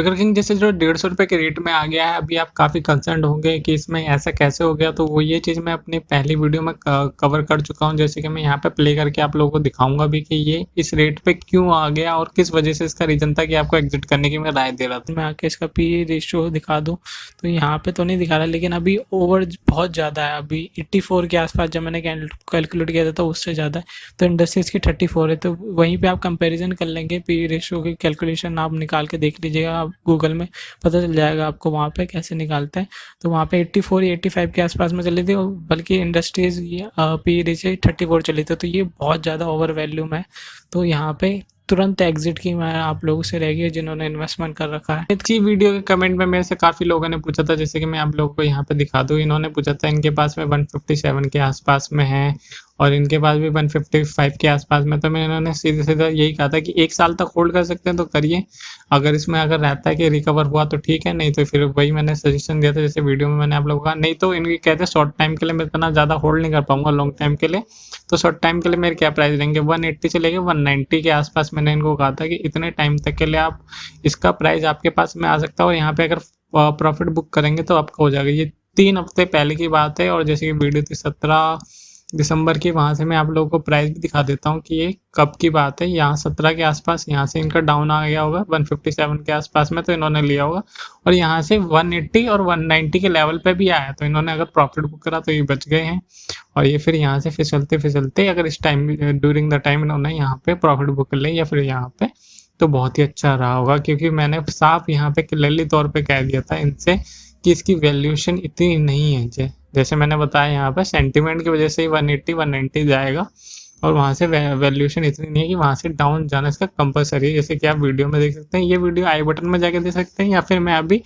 Burger king जैसे जो 150 रुपए के रेट में आ गया है, अभी आप काफ़ी कंसर्न होंगे कि इसमें ऐसा कैसे हो गया, तो वो ये चीज़ मैं अपनी पहली वीडियो में कवर कर चुका हूँ। जैसे कि मैं यहाँ पे प्ले करके आप लोगों को दिखाऊंगा भी कि ये इस रेट पे क्यों आ गया और किस वजह से इसका रीज़न था कि आपको एग्जिट करने की मैं राय दे रहा था। मैं आके इसका पी रेशियो दिखा दूँ तो यहाँ पे तो नहीं दिखा रहा, लेकिन अभी ओवर बहुत ज़्यादा है। अभी 84 के आसपास जब मैंने कैलकुलेट किया था तो उससे ज़्यादा है, तो इंडस्ट्रीज़ की 34 है। तो वहीं पे आप कंपैरिजन कर लेंगे, पी रेशियो की कैलकुलेशन आप निकाल के देख लीजिएगा, आप गूगल में पता चल जाएगा आपको वहाँ पे कैसे निकालते हैं। तो वहाँ पे 84 या 85 के आसपास में चली थी, बल्कि इंडस्ट्रीज़ ये पी रेशियो 34 चली थी, तो ये बहुत ज़्यादा ओवर वैल्यू में है। तो यहाँ पे तुरंत एग्जिट की मैं आप लोगों से रहेगी जिन्होंने इन्वेस्टमेंट कर रखा है। इसी वीडियो के कमेंट में मेरे से काफ़ी लोगों ने पूछा था, जैसे कि मैं आप लोगों को यहाँ पे दिखा दूँ। इन्होंने पूछा था इनके पास में 157 के आसपास में है और इनके पास भी 155 के आसपास में। तो मैं इन्होंने सीधे सीधा यही कहा था कि 1 साल तक होल्ड कर सकते हैं तो करिए, अगर इसमें अगर रहता है कि रिकवर हुआ तो ठीक है, नहीं तो फिर वही मैंने सजेशन दिया था जैसे वीडियो में मैंने आप लोगों को कहा। नहीं तो इनके कहते हैं शॉर्ट टाइम के लिए मैं इतना ज़्यादा होल्ड नहीं कर पाऊंगा, लॉन्ग टाइम के लिए। तो शॉर्ट टाइम के लिए मेरे क्या प्राइस रहेंगे, 180 से लेके 190 के आसपास मैंने इनको कहा था कि इतने टाइम तक के लिए आप इसका प्राइस आपके पास में आ सकता है। और यहाँ पे अगर प्रॉफिट बुक करेंगे तो आपका हो जाएगा। ये 3 हफ्ते पहले की बात है, और जैसे कि वीडियो थी 17 दिसंबर की, वहां से मैं आप लोगों को प्राइस भी दिखा देता हूँ कि ये कब की बात है। यहाँ 17 के आसपास यहाँ से इनका डाउन आ गया होगा 157 के आसपास में, तो इन्होंने लिया होगा और यहाँ से 180 और 190 के लेवल पे भी आया, तो इन्होंने अगर प्रॉफिट बुक करा तो ये बच गए हैं। और ये फिर यहाँ से फिसलते फिसलते अगर इस टाइम ड्यूरिंग द टाइम इन्होंने यहाँ पे प्रॉफिट बुक कर लिया या फिर यहाँ पे, तो बहुत ही अच्छा रहा होगा। क्योंकि मैंने साफ यहाँ पे क्लियरली तौर पे कह दिया था इनसे कि इसकी वैल्यूएशन इतनी नहीं है। जैसे मैंने बताया यहाँ पे सेंटीमेंट की वजह से ही 180 190 जाएगा और वहाँ से वैल्यूएशन इतनी नहीं है कि वहाँ से डाउन जाना इसका कंपलसरी है। जैसे कि आप वीडियो में देख सकते हैं, ये वीडियो आई बटन में जाके देख सकते हैं या फिर मैं अभी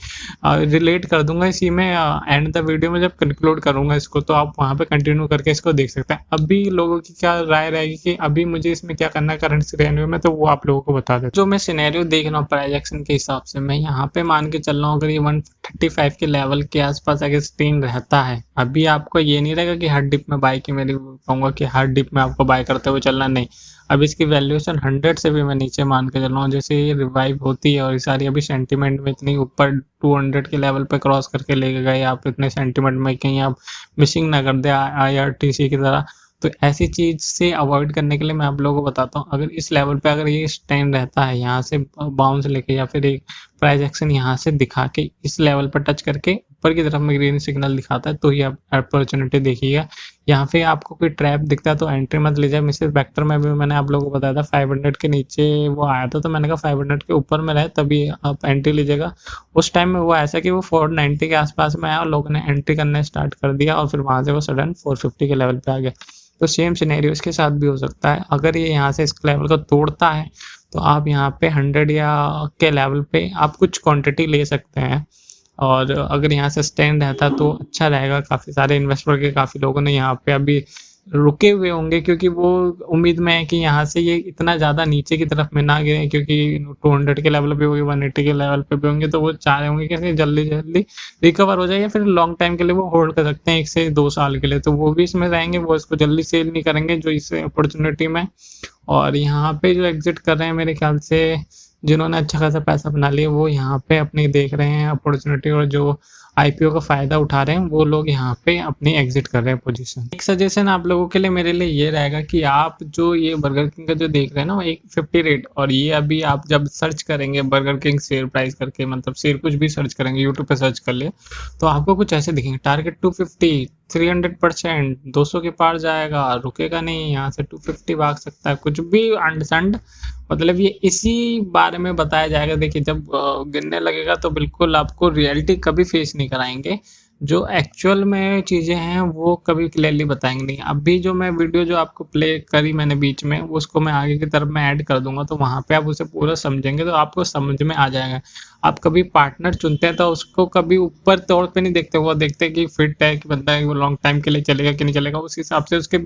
रिलेट कर दूंगा इसी में एंड द वीडियो में जब कंक्लूड करूंगा इसको, तो आप वहाँ पे कंटिन्यू करके इसको देख सकते हैं। अभी लोगों की क्या राय रहेगी कि अभी मुझे इसमें क्या करना है करंट सिनेरियो में, तो वो आप लोगों को बता दें। जो मैं सिनेरियो देख रहा हूँ प्राइस एक्शन के हिसाब से, मैं यहाँ पे मान के चल रहा हूँ अगर ये 135 के लेवल के आसपास अगर स्टेन रहता है, अभी आपको ये नहीं रहेगा कि हर डिप में बाय की, मेरी कहूँगा कि हर डिप में आपको बाय करते हुए चलना, नहीं। अब इसकी वैल्यूएशन 100 से भी मैं नीचे मान के चल रहा हूँ। जैसे ये रिवाइव होती है और ये सारी अभी सेंटीमेंट में इतनी ऊपर 200 के लेवल पे क्रॉस करके लेके गए आप, इतने सेंटीमेंट में कहीं आप मिसिंग ना कर दे IRTC की तरह। तो ऐसी चीज से अवॉइड करने के लिए मैं आप लोगों को बताता हूँ, अगर इस लेवल पे अगर ये स्टैंड रहता है यहाँ से बाउंस लेके या फिर एक प्राइस एक्शन यहाँ से दिखा के इस लेवल पर टच करके ऊपर की तरफ में ग्रीन सिग्नल दिखाता है, तो ही आप अपॉर्चुनिटी देखिएगा। यहाँ पे आपको कोई ट्रैप दिखता है तो एंट्री मत लीजिए। मिसेस वेक्टर में भी मैंने आप लोगों को बताया था 500 के नीचे वो आया था, तो मैंने कहा 500 के ऊपर में रहे तभी आप एंट्री लीजिएगा। उस टाइम में वो ऐसा कि वो 490 के आसपास में आया और लोगों ने एंट्री करना स्टार्ट कर दिया और फिर वहां से वो सडन 450 के लेवल पे आ गया। तो सेम सिनेरियो इसके साथ भी हो सकता है। अगर ये यहाँ से इस लेवल को तोड़ता है तो आप यहाँ पे 100 या के लेवल पे आप कुछ क्वांटिटी ले सकते हैं, और अगर यहाँ से स्टैंड रहता तो अच्छा रहेगा। काफ़ी सारे इन्वेस्टर के काफ़ी लोगों ने यहाँ पे अभी रुके हुए होंगे, क्योंकि वो उम्मीद में है कि यहाँ से ये इतना ज़्यादा नीचे की तरफ में ना गिरे, क्योंकि 200 के लेवल पे होंगे 180 के लेवल पे भी होंगे, तो वो चाह रहे होंगे कि जल्दी जल्दी रिकवर हो जाए या फिर लॉन्ग टाइम के लिए वो होल्ड कर सकते हैं 1 से 2 साल के लिए, तो वो भी इसमें रहेंगे। वो इसको जल्दी सेल नहीं करेंगे जो इस अपॉर्चुनिटी में। और यहाँ पे जो एग्जिट कर रहे हैं मेरे ख्याल से जिन्होंने अच्छा खासा पैसा बना लिया वो यहाँ पे अपनी देख रहे हैं अपॉर्चुनिटी, और जो IPO का फायदा उठा रहे हैं वो लोग यहाँ पे अपनी एग्जिट कर रहे हैं पोजीशन। एक सजेशन आप लोगों के लिए मेरे लिए ये रहेगा कि आप जो ये बर्गर किंग का जो देख रहे हैं ना 150 रेट, और ये अभी आप जब सर्च करेंगे बर्गर किंग शेयर प्राइस करके, मतलब शेयर कुछ भी सर्च करेंगे यूट्यूब पे सर्च कर लिए, तो आपको कुछ ऐसे दिखेंगे टारगेट 250 300% 200 के पार जाएगा, रुकेगा नहीं, यहाँ से 250 भाग सकता है, कुछ भी अंडसंड, मतलब ये इसी बारे में बताया जाएगा। देखिए जब गिनने लगेगा तो बिल्कुल आपको रियलिटी कभी फेस नहीं कराएंगे, जो एक्चुअल में चीज़ें हैं वो कभी क्लियरली बताएंगे नहीं। अभी जो मैं वीडियो जो आपको प्ले करी मैंने बीच में, उसको मैं आगे की तरफ में ऐड कर दूंगा, तो वहाँ पे आप उसे पूरा समझेंगे तो आपको समझ में आ जाएगा। आप कभी पार्टनर चुनते हैं तो उसको कभी ऊपर तौर पे नहीं देखते, वो देखते हैं कि फिट है कि बंदा है वो लॉन्ग टाइम के लिए चलेगा कि नहीं चलेगा, उस हिसाब से उसके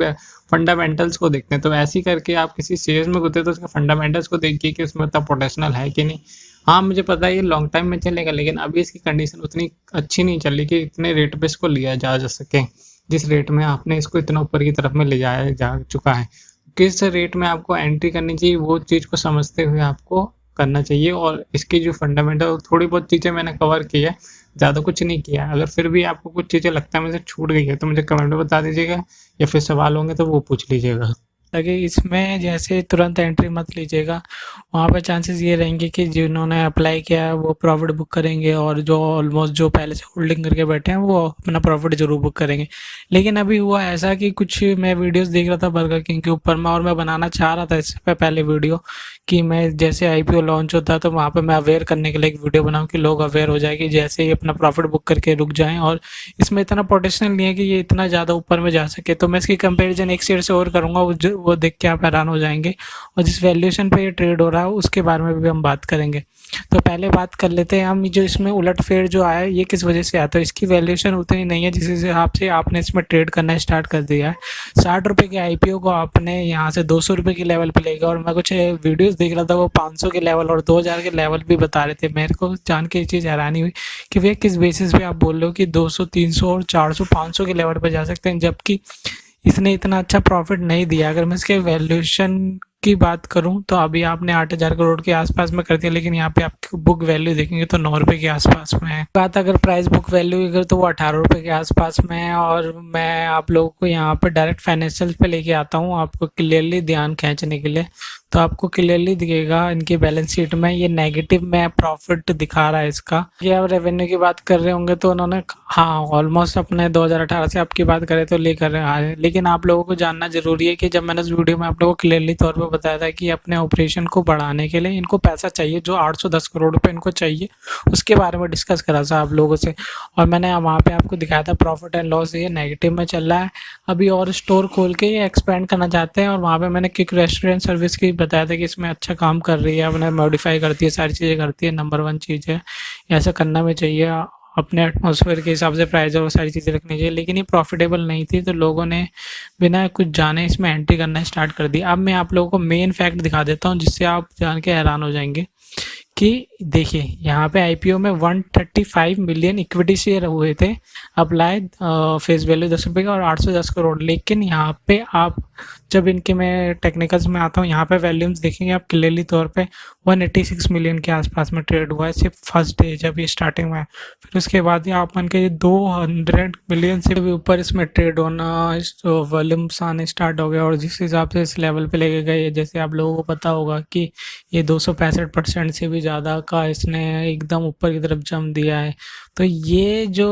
फंडामेंटल्स को देखते हैं। तो ऐसे ही करके आप किसी शेयर में घुसते तो उसके फंडामेंटल्स को देखिए कि उसमें उतना पोटेंशियल है कि नहीं। हाँ मुझे पता है ये लॉन्ग टाइम में चलेगा, लेकिन अभी इसकी कंडीशन उतनी अच्छी नहीं चल रही कि इतने रेट पे इसको लिया जा सके जिस रेट में आपने इसको इतना ऊपर की तरफ में ले जाया जा चुका है। किस रेट में आपको एंट्री करनी चाहिए वो चीज़ को समझते हुए आपको करना चाहिए। और इसकी जो फंडामेंटल थोड़ी बहुत चीज़ें मैंने कवर की है, ज़्यादा कुछ नहीं किया है। अगर फिर भी आपको कुछ चीज़ें लगता है मुझे छूट गई है तो मुझे कमेंट में बता दीजिएगा, या फिर सवाल होंगे तो वो पूछ लीजिएगा। ताकि इसमें जैसे तुरंत एंट्री मत लीजिएगा, वहाँ पे चांसेस ये रहेंगे कि जिन्होंने अप्लाई किया है वो प्रॉफिट बुक करेंगे, और जो ऑलमोस्ट जो पहले से होल्डिंग करके बैठे हैं वो अपना प्रॉफिट जरूर बुक करेंगे। लेकिन अभी हुआ ऐसा कि कुछ मैं वीडियोस देख रहा था बर्गर किंग के ऊपर में, और मैं बनाना चाह रहा था इससे पहले वीडियो कि मैं जैसे आईपीओ लॉन्च होता है तो वहाँ पे मैं अवेयर करने के लिए एक वीडियो बनाऊँ कि लोग अवेयर हो जाए कि जैसे ही अपना प्रॉफिट बुक करके रुक जाएं। और इसमें इतना पोटेंशियल नहीं है कि ये इतना ज़्यादा ऊपर में जा सके, तो मैं इसकी कंपैरिजन एक शेयर से और करूँगा, वो देख के आप हैरान हो जाएंगे। और जिस वैल्यूएशन पे ये ट्रेड हो रहा है उसके बारे में भी हम बात करेंगे। तो पहले बात कर लेते हैं हम, जो इसमें उलटफेर जो आया ये किस वजह से आया। तो इसकी वैल्यूएशन उतनी नहीं है जिस हिसाब से आपने इसमें ट्रेड करना स्टार्ट कर दिया है। 60 रुपये के आईपीओ को आपने यहाँ से 200 रुपये के लेवल पे लेगा, और मैं कुछ वीडियोस देख रहा था वो 500 के लेवल और 2000 के लेवल भी बता रहे थे। मेरे को जान के ये चीज़ हैरानी हुई कि भैया किस बेसिस पे आप बोल रहे हो कि 200, 300 और 400, 500 के लेवल पे जा सकते हैं, जबकि इसने इतना अच्छा प्रॉफिट नहीं दिया। अगर मैं इसके वैल्यूएशन की बात करूं तो अभी आपने 8,000 करोड़ के आसपास में कर दिया, लेकिन यहाँ पे आप बुक वैल्यू देखेंगे तो 9 रुपये के आसपास में है। बात अगर प्राइस बुक वैल्यू की करें तो वो 18 रुपये के आसपास में है। और मैं आप लोगों को यहाँ पर डायरेक्ट फाइनेंशियल पे लेके आता हूँ आपको क्लियरली ध्यान खींचने के लिए। तो आपको क्लियरली दिखेगा इनकी बैलेंस शीट में ये नेगेटिव में प्रॉफिट दिखा रहा है इसका। ये आप रेवेन्यू की बात कर रहे होंगे तो उन्होंने हाँ ऑलमोस्ट अपने 2018 से आपकी बात करें तो लेकर आ रहे हैं। लेकिन आप लोगों को जानना जरूरी है कि जब मैंने उस वीडियो में आप लोगों को क्लियरली तौर पर बताया था कि अपने ऑपरेशन को बढ़ाने के लिए इनको पैसा चाहिए, जो 810 करोड़ रुपए इनको चाहिए, उसके बारे में डिस्कस करा था आप लोगों से। और मैंने वहाँ पे आपको दिखाया था प्रॉफिट एंड लॉस ये नेगेटिव में चल रहा है। अभी और स्टोर खोल के ये एक्सपेंड करना चाहते हैं, और वहाँ पे मैंने क्विक रेस्टोरेंट सर्विस की बताया था कि इसमें अच्छा काम कर रही है, अपने मॉडिफाई करती है, सारी चीज़ें करती है, नंबर 1 चीज़ है, ऐसा करना भी चाहिए। अपने एटमॉस्फेयर के हिसाब से प्राइस और सारी चीज़ें रखनी चाहिए। लेकिन ये प्रॉफिटेबल नहीं थी तो लोगों ने बिना कुछ जाने इसमें एंट्री करना स्टार्ट कर दिया। अब मैं आप लोगों को मेन फैक्ट दिखा देता हूँ जिससे आप जान के हैरान हो जाएंगे कि देखिए यहाँ पे आईपीओ में 135 मिलियन इक्विटी शेयर हुए थे अप्लाई, फेस वैल्यू 10 रुपये का और 810 करोड़। लेकिन यहाँ पे आप जब इनके मैं टेक्निकल्स में आता हूँ यहाँ पे वैल्यूम्स देखेंगे आप क्लियरली तौर पे 186 मिलियन के आसपास में ट्रेड हुआ है सिर्फ फर्स्ट डे जब ये स्टार्टिंग में है। फिर उसके बाद ये आप मान के 200 मिलियन से भी ऊपर इसमें ट्रेड होना, वॉल्यूम्स आने स्टार्ट हो गया। और जिस हिसाब से इस लेवल पे लेके गए, जैसे आप लोगों को पता होगा कि ये 265% से भी ज़्यादा का इसने एकदम ऊपर की तरफ जंप दिया है। तो ये जो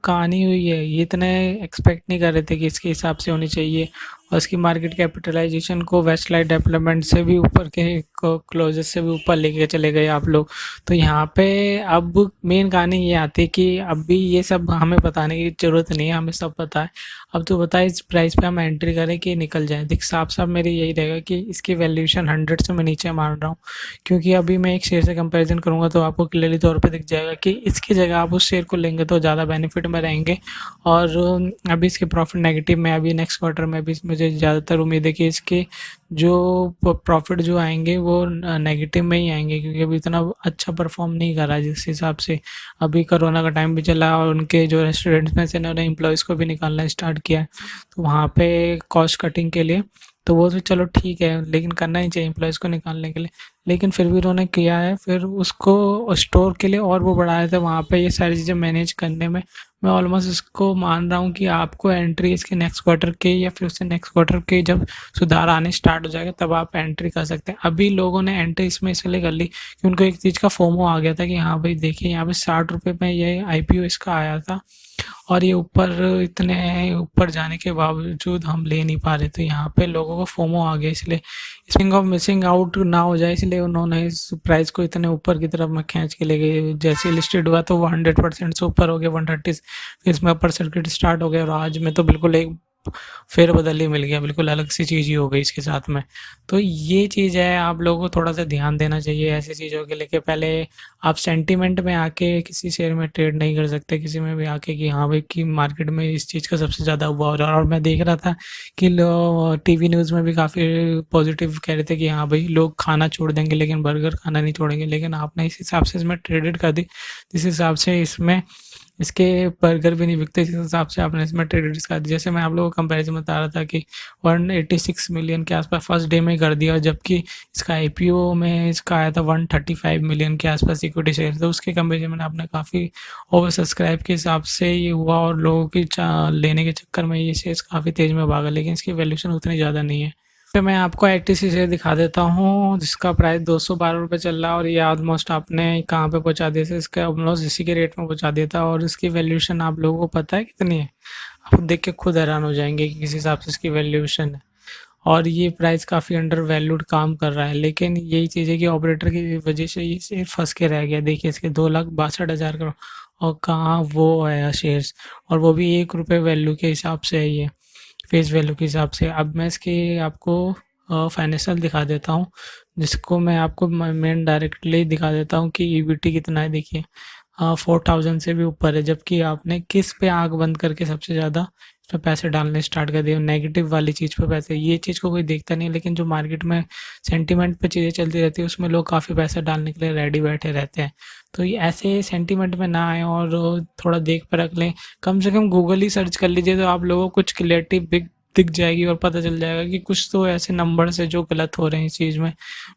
कहानी हुई है ये इतने एक्सपेक्ट नहीं कर रहे थे कि इसके हिसाब से होनी चाहिए। और इसकी मार्केट कैपिटलाइजेशन को वेस्टलाइट डेवलपमेंट से भी ऊपर के क्लोजेस से भी ऊपर लेके चले गए आप लोग। तो यहाँ पे अब मेन कहानी ये आती है कि अभी ये सब हमें बताने की ज़रूरत नहीं है, हमें सब पता है। अब तो बताए इस प्राइस पे हम एंट्री करें कि निकल जाए। देख साफ साफ मेरी यही रहेगा कि इसकी वैल्यूएशन 100 से मैं नीचे मान रहा हूँ, क्योंकि अभी मैं एक शेयर से कंपैरिजन करूँगा तो आपको क्लियरली तौर पे दिख जाएगा कि इसकी जगह आप उस शेयर को लेंगे तो ज़्यादा बेनिफिट में रहेंगे। और अभी इसके प्रॉफिट नेगेटिव में, अभी नेक्स्ट क्वार्टर में भी मुझे ज़्यादातर उम्मीद है कि इसके जो प्रॉफिट जो आएंगे वो नेगेटिव में ही आएंगे, क्योंकि अभी इतना अच्छा परफॉर्म नहीं कर रहा जिस हिसाब से। अभी कोरोना का टाइम भी चला और उनके जो रेस्टोरेंट्स में से उन्होंने एम्प्लॉयज़ को भी निकालना स्टार्ट किया है, तो वहाँ पे कॉस्ट कटिंग के लिए तो वो तो चलो ठीक है, लेकिन करना ही चाहिए एम्प्लॉयज़ को निकालने के लिए। लेकिन फिर भी उन्होंने किया है, फिर उसको स्टोर के लिए और वो बढ़ाया था वहाँ पे ये सारी चीज़ें मैनेज करने में। मैं ऑलमोस्ट इसको मान रहा हूँ कि आपको एंट्री इसके नेक्स्ट क्वार्टर के या फिर उससे नेक्स्ट क्वार्टर के जब सुधार आने स्टार्ट हो जाएगा तब आप एंट्री कर सकते हैं। अभी लोगों ने एंट्री इसमें इसलिए कर ली कि उनको एक चीज़ का फोमो आ गया था कि हाँ भाई देखिए यहाँ पे 60 रुपये में ये आईपीओ इसका आया था और ये ऊपर इतने ऊपर जाने के बावजूद हम ले नहीं पा रहे। तो यहाँ पे लोगों को फोमो आ गया, इसलिए स्पिंग ऑफ मिसिंग आउट ना हो जाए इसलिए उन्होंने इस प्राइस को इतने ऊपर की तरफ में खींच के ले गए। जैसे लिस्टेड हुआ तो वो 100% से ऊपर हो गया, 130, फिर इसमें अपर सर्किट स्टार्ट हो गया और आज में तो बिल्कुल एक फेर बदल ही मिल गया, बिल्कुल अलग सी चीज़ ही हो गई इसके साथ में। तो ये चीज़ है, आप लोगों को थोड़ा सा ध्यान देना चाहिए ऐसी चीज़ों के लेके। पहले आप सेंटीमेंट में आके किसी शेयर में ट्रेड नहीं कर सकते, किसी में भी आके कि हाँ भाई कि मार्केट में इस चीज़ का सबसे ज़्यादा हुआ हो रहा है। और मैं देख रहा था कि टीवी न्यूज़ में भी काफ़ी पॉजिटिव कह रहे थे कि हाँ भाई लोग खाना छोड़ देंगे लेकिन बर्गर खाना नहीं छोड़ेंगे। लेकिन आपने इस हिसाब से इसमें ट्रेडेड कर दी जिस हिसाब से इसमें इसके बर्गर भी नहीं बिकते जिस हिसाब से आपने इसमें ट्रेडर्स का, जैसे मैं आप लोगों को कंपैरिजन बता रहा था कि 186 मिलियन के आसपास फर्स्ट डे में ही कर दिया, जबकि इसका आईपीओ में इसका आया था 135 मिलियन के आसपास इक्विटी शेयर। तो उसके कंपेरिजन में आपने काफ़ी ओवर सब्सक्राइब के हिसाब से ये हुआ और लोगों की लेने के चक्कर में ये शेयर्स काफ़ी तेज़ में भागा, लेकिन इसकी वैल्यूशन उतनी ज़्यादा नहीं है। फिर मैं आपको आईटीसी शेयर दिखा देता हूँ जिसका प्राइस 212 रुपये चल रहा है, और ये ऑलमोस्ट आपने कहाँ पे पहुँचा दिया था, इसका ऑलमोस्ट इसी के रेट में पहुँचा दिया था, और इसकी वैल्यूशन आप लोगों को पता है कितनी है? आप देख के खुद हैरान हो जाएंगे कि किस हिसाब से इसकी वैल्यूशन है। और ये प्राइस काफ़ी अंडर वैल्यूड काम कर रहा है, लेकिन यही चीज़ है कि ऑपरेटर की वजह से ये शेयर फंस के रह गया। देखिए इसके 2,62,000 करोड़, और कहाँ वो है शेयर्स, और वो भी 1 रुपये वैल्यू के हिसाब से है, ये फेस वैल्यू के हिसाब से। अब मैं इसकी आपको फाइनेंशियल दिखा देता हूँ, जिसको मैं आपको मेन डायरेक्टली दिखा देता हूँ कि ईबीटी कितना है। देखिए 4000 से भी ऊपर है, जबकि आपने किस पे आंख बंद करके सबसे ज़्यादा इसमें पैसे डालने स्टार्ट कर दिए, नेगेटिव वाली चीज़ पे पैसे। ये चीज़ को कोई देखता नहीं, लेकिन जो मार्केट में सेंटीमेंट पे चीज़ें चलती रहती है उसमें लोग काफ़ी पैसा डालने के लिए रेडी बैठे रहते हैं। तो ये ऐसे सेंटीमेंट में ना आए और थोड़ा देख परख लें। कम से कम गूगल ही सर्च कर लीजिए तो आप लोगों को कुछ क्लियरिटी बिग दिख जाएगी, और पता चल जाएगा कि कुछ तो ऐसे नंबर्स है जो गलत हो रहे हैं इस चीज़ में।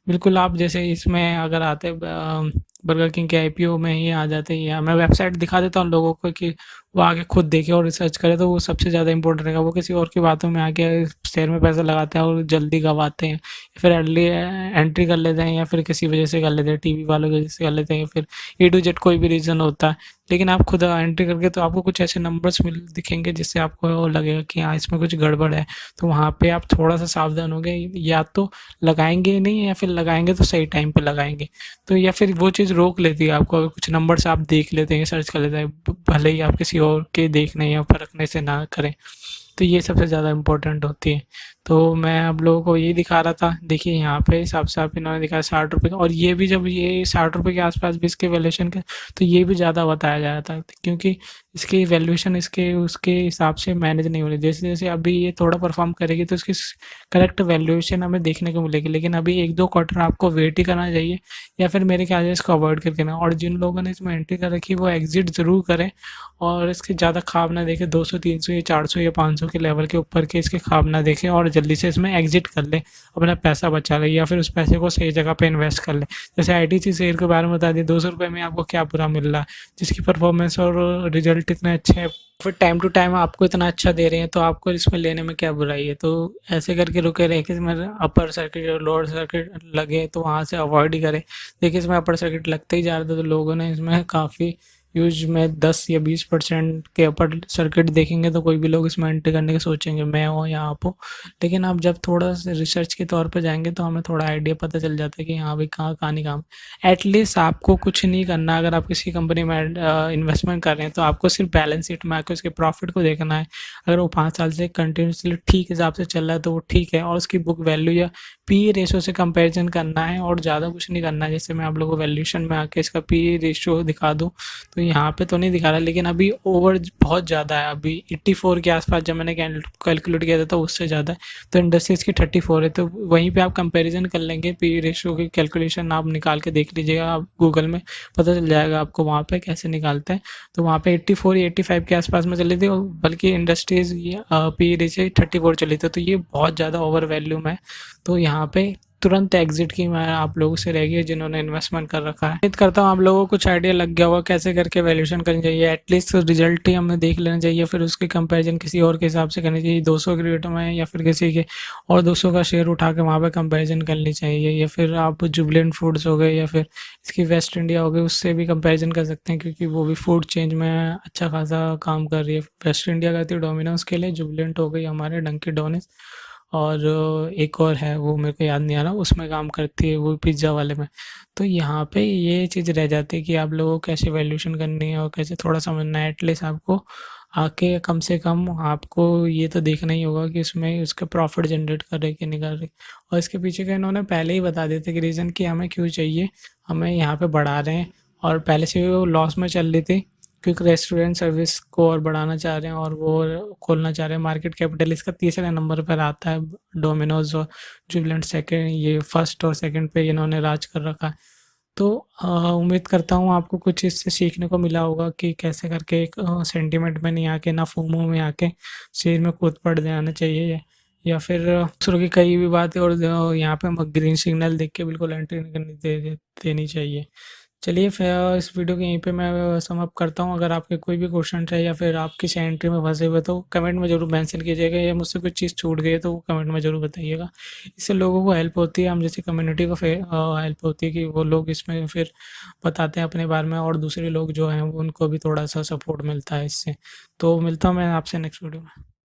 बिल्कुल आप जैसे इसमें अगर आते बर्गर किंग के आईपीओ में ही आ जाते हैं, या मैं वेबसाइट दिखा देता हूँ लोगों को कि वो आके खुद देखे और रिसर्च करे, तो वो सबसे ज़्यादा इंपॉर्टेंट रहेगा। वो किसी और की बातों में आके शेयर में पैसा लगाते हैं और जल्दी गंवाते हैं, फिर अर्ली एंट्री कर लेते हैं, या फिर किसी वजह से कर लेते हैं, टीवी वालों की वजह से कर लेते हैं, फिर ए टू जेड कोई भी रीज़न होता है। लेकिन आप खुद एंट्री करके तो आपको कुछ ऐसे नंबर्स मिल दिखेंगे जिससे आपको लगेगा कि हाँ इसमें कुछ गड़बड़ है। तो वहाँ पे आप थोड़ा सा सावधान हो गए, या तो लगाएंगे नहीं, या फिर लगाएंगे तो सही टाइम पे लगाएंगे। तो या फिर वो चीज़ रोक लेती है आपको, अगर कुछ नंबर्स आप देख लेते हैं, सर्च कर लेते हैं, भले ही आप किसी और के देखने या परखने से ना करें। तो ये सबसे ज़्यादा इम्पोर्टेंट होती है। तो मैं आप लोगों को ये दिखा रहा था, देखिए यहाँ पे हिसाब से आप इन्होंने दिखाया 60 रुपये का, और ये भी जब ये 60 रुपये के आसपास भी इसके वैल्यूशन के, तो ये भी ज़्यादा बताया जा रहा था, क्योंकि इसकी वैल्यूशन इसके उसके हिसाब से मैनेज नहीं हो रही। जैसे जैसे अभी ये थोड़ा परफॉर्म करेगी तो इसकी करेक्ट वैल्यूएशन हमें देखने को मिलेगी, लेकिन अभी 1-2 क्वार्टर आपको वेट ही करना चाहिए, या फिर मेरे ख्याल से इसको अवॉइड करके ना। और जिन लोगों ने इसमें एंट्री कर रखी है वो एग्जिट ज़रूर करें, और इसके ज़्यादा ख्वाब ना देखें। 200, 300 या 400 या 500 के लेवल के ऊपर के इसके ख्वाब ना देखें, और जल्दी से इसमें एग्जिट कर लें, अपना पैसा बचा लें, या फिर उस पैसे को सही जगह पे इन्वेस्ट कर लें। जैसे आईटीसी शेयर के बारे में बता दिए, 200 रुपये में आपको क्या बुरा मिल रहा है, जिसकी परफॉर्मेंस और रिजल्ट इतने अच्छे हैं, फिर टाइम टू टाइम आपको इतना अच्छा दे रहे हैं, तो आपको इसमें लेने में क्या बुराई है। तो ऐसे करके रुके रहे कि इसमें अपर सर्किट और लोअर सर्किट लगे तो वहाँ से अवॉइड ही करें। देखिए इसमें अपर सर्किट लगते ही जा रहा था, तो लोगों ने इसमें काफ़ी यूज में 10 या 20% के अपर सर्किट देखेंगे तो कोई भी लोग इसमें एंट्री करने के सोचेंगे, मैं हो या आप हो। लेकिन आप जब थोड़ा सा रिसर्च के तौर पर जाएंगे तो हमें थोड़ा आइडिया पता चल जाता है कि हाँ भाई कहाँ कहाँ नहीं काम। एटलीस्ट आपको कुछ नहीं करना, अगर आप किसी कंपनी में इन्वेस्टमेंट कर रहे हैं तो आपको सिर्फ बैलेंस शीट में आकर उसके प्रॉफिट को देखना है। अगर वो 5 साल से कंटिन्यूसली ठीक हिसाब से चल रहा है तो वो ठीक है, और उसकी बुक वैल्यू या पी रेशो से कंपेरिजन करना है, और ज़्यादा कुछ नहीं करना है। जैसे मैं आप लोगों को वैल्यूशन में आके इसका पी रेशो दिखा दूँ, तो यहाँ पे तो नहीं दिखा रहा, लेकिन अभी ओवर बहुत ज़्यादा है। अभी 84 के आसपास जब मैंने कैलकुलेट किया था तो उससे ज़्यादा है। तो इंडस्ट्रीज़ की 34 है, तो वहीं पे आप कंपैरिजन कर लेंगे। पी रेशियो की कैलकुलेशन आप निकाल के देख लीजिएगा, आप गूगल में पता चल जाएगा आपको वहाँ पे कैसे निकालते हैं। तो वहाँ पे 84 या 85 के आसपास में चली थी, बल्कि इंडस्ट्रीज़ पी रेशियो 34 चली थी, तो ये बहुत ज़्यादा ओवर वैल्यू में। तो यहाँ पे तुरंत एग्जिट की मैं आप लोगों से रह गई जिन्होंने इन्वेस्टमेंट कर रखा है। उम्मीद करता हूँ आप लोगों को कुछ आइडिया लग गया होगा कैसे करके वैल्यूएशन करनी चाहिए। एटलीस्ट रिजल्ट ही हमें देख लेना चाहिए, फिर उसकी कंपैरिजन किसी और के हिसाब से करनी चाहिए, 200 के रेट में, या फिर किसी के और 200 का शेयर उठा के वहाँ पे कंपैरिजन करनी चाहिए। या फिर आप जुबिलेंट फूड्स हो गए या फिर इसकी वेस्ट इंडिया हो गई, उससे भी कंपैरिजन कर सकते हैं, क्योंकि वो भी फूड चेंज में अच्छा खासा काम कर रही है। वेस्ट इंडिया करती है डोमिनोज के लिए, जुबिलेंट हो गई हमारे डंकी डोनट्स, और एक और है वो मेरे को याद नहीं आ रहा, उसमें काम करती है वो पिज़्ज़ा वाले में। तो यहाँ पे ये चीज़ रह जाती है कि आप लोगों को कैसे वैल्यूएशन करनी है और कैसे थोड़ा समझना है। एटलीस्ट आपको आके कम से कम आपको ये तो देखना ही होगा कि इसमें उसका प्रॉफिट जनरेट कर रहे कि नहीं कर रहे। और इसके पीछे का इन्होंने पहले ही बता दिए थे कि रीज़न कि हमें क्यों चाहिए, हमें यहाँ पे बढ़ा रहे हैं, और पहले से वो लॉस में चल रही थी, क्योंकि रेस्टोरेंट सर्विस को और बढ़ाना चाह रहे हैं और वो खोलना चाह रहे हैं। मार्केट कैपिटल इसका तीसरे नंबर पर आता है, डोमिनोज और जुबिलेंट सेकंड, ये फर्स्ट और सेकंड पे इन्होंने राज कर रखा है। तो उम्मीद करता हूँ आपको कुछ इससे सीखने को मिला होगा कि कैसे करके एक सेंटिमेंट में नहीं आके, ना फोमो में आके शेर में कूद पड़ जाना चाहिए, या फिर दूसरों की कही भी बातें और यहाँ पे ग्रीन सिग्नल देख के बिल्कुल एंट्री नहीं करनी देनी चाहिए। चलिए फिर इस वीडियो को यहीं पे मैं समाप्त करता हूँ। अगर आपके कोई भी क्वेश्चन है या फिर आप किसी एंट्री में फंसे हुए तो कमेंट में ज़रूर मेंशन कीजिएगा, या मुझसे कुछ चीज़ छूट गई है तो वो कमेंट में ज़रूर बताइएगा। इससे लोगों को हेल्प होती है, हम जैसी कम्युनिटी को फिर हेल्प होती है कि वो लोग इसमें फिर बताते हैं अपने बारे में, और दूसरे लोग जो हैं उनको भी थोड़ा सा सपोर्ट मिलता है इससे। तो मिलता हूँ मैं आपसे नेक्स्ट वीडियो में।